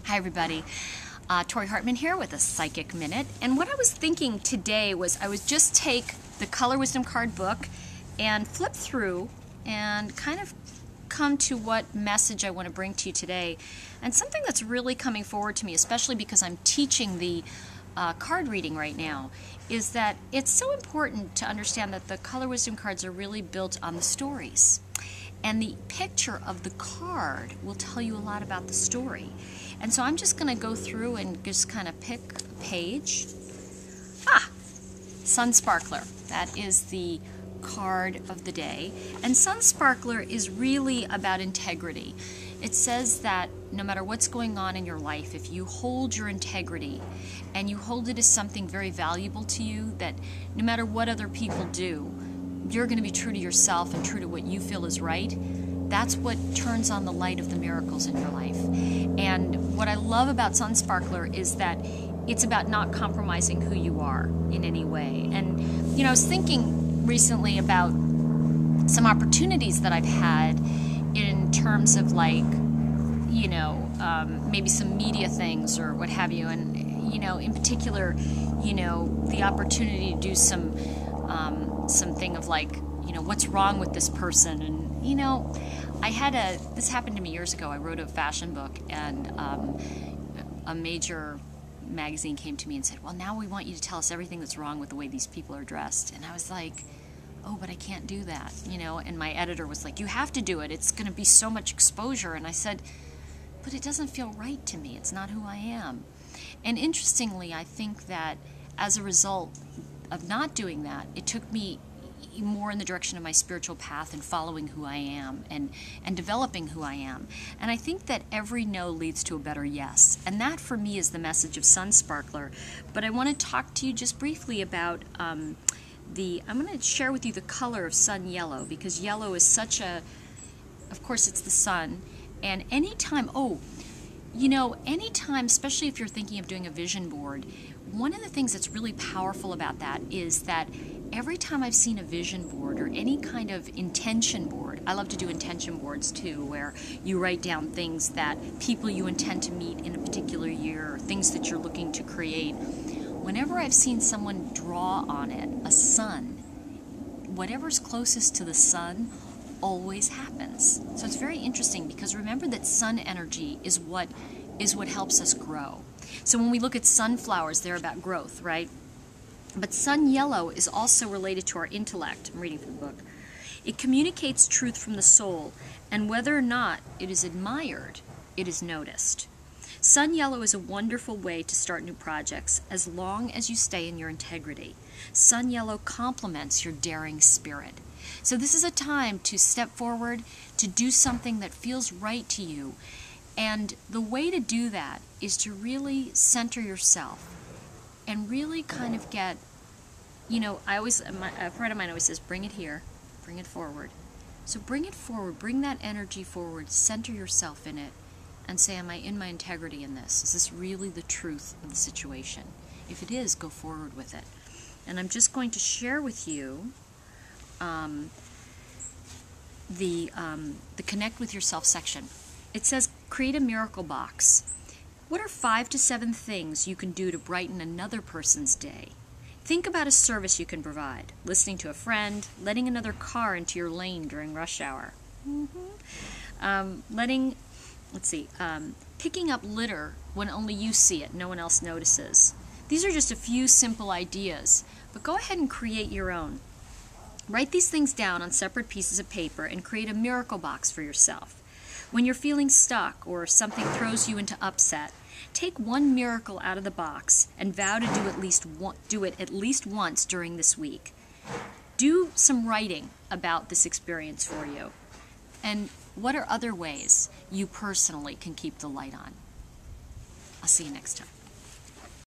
Hi everybody, Tori Hartman here with a Psychic Minute, and what I was thinking today was I would just take the Color Wisdom card book and flip through and kind of come to what message I want to bring to you today. And something that's really coming forward to me, especially because I'm teaching the card reading right now, is that it's so important to understand that the Color Wisdom cards are really built on the stories. And the picture of the card will tell you a lot about the story. And so I'm just going to go through and just kind of pick a page. Sun Sparkler. That is the card of the day. And Sun Sparkler is really about integrity. It says that no matter what's going on in your life, if you hold your integrity and you hold it as something very valuable to you, that no matter what other people do, you're going to be true to yourself and true to what you feel is right. That's what turns on the light of the miracles in your life. And what I love about Sun Sparkler is that it's about not compromising who you are in any way. And, you know, I was thinking recently about some opportunities that I've had in terms of, like, you know, maybe some media things or what have you. And, you know, in particular, you know, the opportunity to do something of, like, you know, what's wrong with this person. And, you know, this happened to me years ago. I wrote a fashion book, and a major magazine came to me and said, well, now we want you to tell us everything that's wrong with the way these people are dressed. And I was like, oh, but I can't do that, you know. And my editor was like, you have to do it. It's going to be so much exposure. And I said, but it doesn't feel right to me. It's not who I am. And interestingly, I think that as a result of not doing that, it took me more in the direction of my spiritual path and following who I am and developing who I am. And I think that every no leads to a better yes. And that for me is the message of Sun Sparkler. But I want to talk to you just briefly about I'm going to share with you the color of sun yellow, because yellow is such a, of course it's the sun. And anytime, anytime, especially if you're thinking of doing a vision board, one of the things that's really powerful about that is that every time I've seen a vision board or any kind of intention board, I love to do intention boards too, where you write down things that people you intend to meet in a particular year, or things that you're looking to create. Whenever I've seen someone draw on it a sun, whatever's closest to the sun always happens. So it's very interesting, because remember that sun energy is what helps us grow. So when we look at sunflowers, they're about growth, right? But sun yellow is also related to our intellect. I'm reading from the book. It communicates truth from the soul, and whether or not it is admired, it is noticed. Sun yellow is a wonderful way to start new projects, as long as you stay in your integrity. Sun yellow complements your daring spirit. So this is a time to step forward, to do something that feels right to you. And the way to do that is to really center yourself and really kind of get, you know, a friend of mine always says, bring it here, bring it forward. So bring it forward, bring that energy forward, center yourself in it, and say, am I in my integrity in this? Is this really the truth of the situation? If it is, go forward with it. And I'm just going to share with you the Connect with Yourself section. It says, create a miracle box. What are 5 to 7 things you can do to brighten another person's day? Think about a service you can provide. Listening to a friend, letting another car into your lane during rush hour. Picking up litter when only you see it, no one else notices. These are just a few simple ideas, but go ahead and create your own. Write these things down on separate pieces of paper and create a miracle box for yourself. When you're feeling stuck or something throws you into upset, take one miracle out of the box and vow to do it at least once during this week. Do some writing about this experience for you. And what are other ways you personally can keep the light on? I'll see you next time.